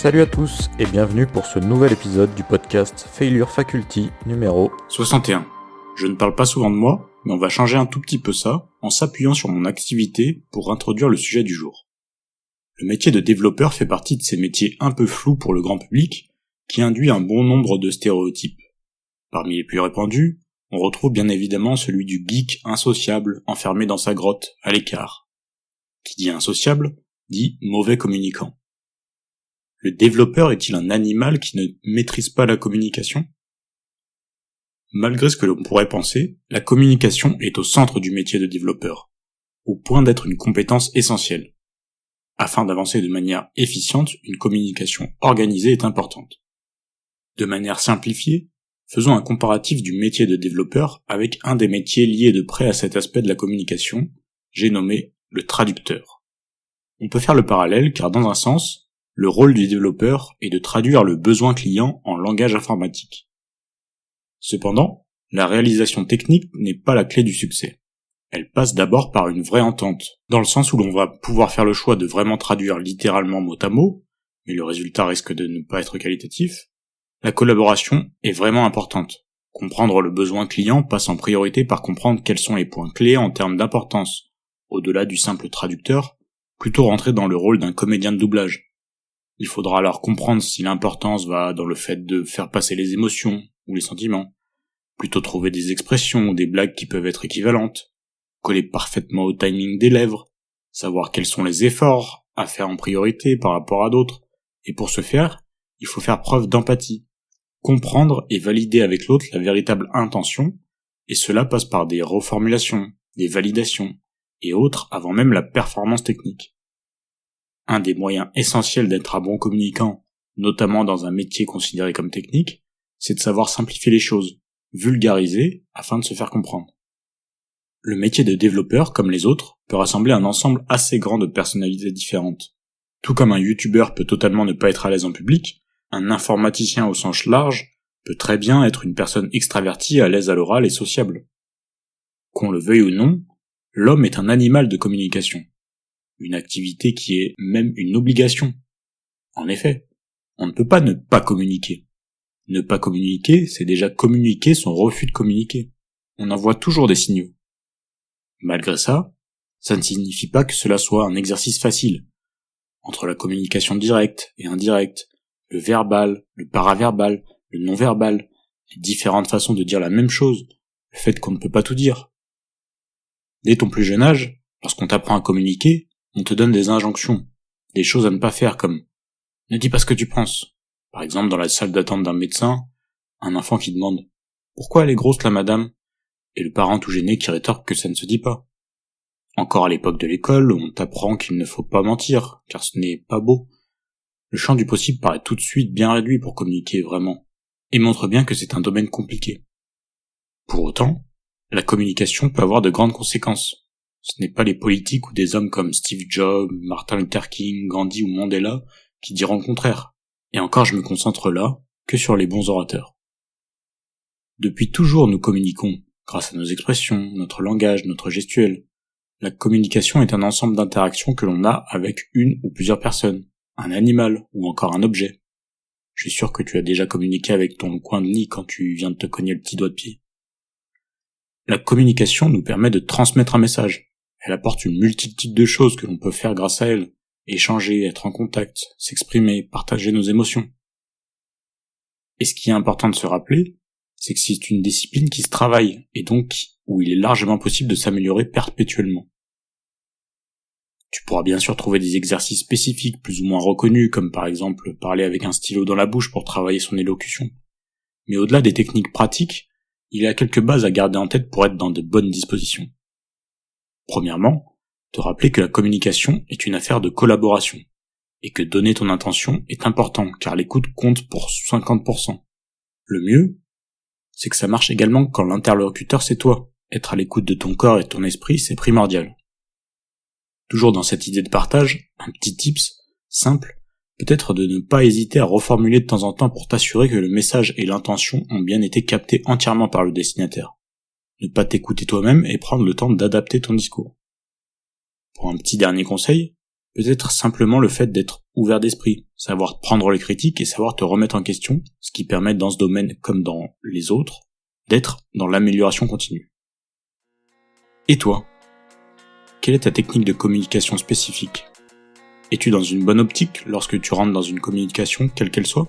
Salut à tous et bienvenue pour ce nouvel épisode du podcast Failure Faculty numéro 61. Je ne parle pas souvent de moi, mais on va changer un tout petit peu ça en s'appuyant sur mon activité pour introduire le sujet du jour. Le métier de développeur fait partie de ces métiers un peu flous pour le grand public qui induit un bon nombre de stéréotypes. Parmi les plus répandus, on retrouve bien évidemment celui du geek insociable enfermé dans sa grotte, à l'écart. Qui dit insociable, dit mauvais communicant. Le développeur est-il un animal qui ne maîtrise pas la communication ? Malgré ce que l'on pourrait penser, la communication est au centre du métier de développeur, au point d'être une compétence essentielle. Afin d'avancer de manière efficiente, une communication organisée est importante. De manière simplifiée, faisons un comparatif du métier de développeur avec un des métiers liés de près à cet aspect de la communication, j'ai nommé le traducteur. On peut faire le parallèle car dans un sens, le rôle du développeur est de traduire le besoin client en langage informatique. Cependant, la réalisation technique n'est pas la clé du succès. Elle passe d'abord par une vraie entente, dans le sens où l'on va pouvoir faire le choix de vraiment traduire littéralement mot à mot, mais le résultat risque de ne pas être qualitatif. La collaboration est vraiment importante. Comprendre le besoin client passe en priorité par comprendre quels sont les points clés en termes d'importance, au-delà du simple traducteur, plutôt rentrer dans le rôle d'un comédien de doublage. Il faudra alors comprendre si l'importance va dans le fait de faire passer les émotions ou les sentiments, plutôt trouver des expressions ou des blagues qui peuvent être équivalentes, coller parfaitement au timing des lèvres, savoir quels sont les efforts à faire en priorité par rapport à d'autres, et pour ce faire, il faut faire preuve d'empathie, comprendre et valider avec l'autre la véritable intention, et cela passe par des reformulations, des validations, et autres avant même la performance technique. Un des moyens essentiels d'être un bon communicant, notamment dans un métier considéré comme technique, c'est de savoir simplifier les choses, vulgariser afin de se faire comprendre. Le métier de développeur, comme les autres, peut rassembler un ensemble assez grand de personnalités différentes. Tout comme un youtubeur peut totalement ne pas être à l'aise en public, un informaticien au sens large peut très bien être une personne extravertie à l'aise à l'oral et sociable. Qu'on le veuille ou non, l'homme est un animal de communication. Une activité qui est même une obligation. En effet, on ne peut pas ne pas communiquer. Ne pas communiquer, c'est déjà communiquer son refus de communiquer. On envoie toujours des signaux. Malgré ça, ça ne signifie pas que cela soit un exercice facile. Entre la communication directe et indirecte, le verbal, le paraverbal, le non-verbal, les différentes façons de dire la même chose, le fait qu'on ne peut pas tout dire. Dès ton plus jeune âge, lorsqu'on t'apprend à communiquer, on te donne des injonctions, des choses à ne pas faire comme « Ne dis pas ce que tu penses ». Par exemple, dans la salle d'attente d'un médecin, un enfant qui demande « Pourquoi elle est grosse la madame ?» et le parent tout gêné qui rétorque que ça ne se dit pas. Encore à l'époque de l'école, on t'apprend qu'il ne faut pas mentir, car ce n'est pas beau. Le champ du possible paraît tout de suite bien réduit pour communiquer vraiment, et montre bien que c'est un domaine compliqué. Pour autant, la communication peut avoir de grandes conséquences. Ce n'est pas les politiques ou des hommes comme Steve Jobs, Martin Luther King, Gandhi ou Mandela qui diront le contraire. Et encore je me concentre là que sur les bons orateurs. Depuis toujours nous communiquons, grâce à nos expressions, notre langage, notre gestuelle. La communication est un ensemble d'interactions que l'on a avec une ou plusieurs personnes, un animal ou encore un objet. Je suis sûr que tu as déjà communiqué avec ton coin de lit quand tu viens de te cogner le petit doigt de pied. La communication nous permet de transmettre un message. Elle apporte une multitude de choses que l'on peut faire grâce à elle. Échanger, être en contact, s'exprimer, partager nos émotions. Et ce qui est important de se rappeler, c'est que c'est une discipline qui se travaille, et donc où il est largement possible de s'améliorer perpétuellement. Tu pourras bien sûr trouver des exercices spécifiques plus ou moins reconnus, comme par exemple parler avec un stylo dans la bouche pour travailler son élocution. Mais au-delà des techniques pratiques, il y a quelques bases à garder en tête pour être dans de bonnes dispositions. Premièrement, te rappeler que la communication est une affaire de collaboration, et que donner ton intention est important car l'écoute compte pour 50%. Le mieux, c'est que ça marche également quand l'interlocuteur c'est toi. Être à l'écoute de ton corps et de ton esprit, c'est primordial. Toujours dans cette idée de partage, un petit tips, simple, peut-être de ne pas hésiter à reformuler de temps en temps pour t'assurer que le message et l'intention ont bien été captés entièrement par le destinataire. Ne pas t'écouter toi-même et prendre le temps d'adapter ton discours. Pour un petit dernier conseil, peut-être simplement le fait d'être ouvert d'esprit, savoir prendre les critiques et savoir te remettre en question, ce qui permet dans ce domaine comme dans les autres, d'être dans l'amélioration continue. Et toi ? Quelle est ta technique de communication spécifique ? Es-tu dans une bonne optique lorsque tu rentres dans une communication, quelle qu'elle soit ?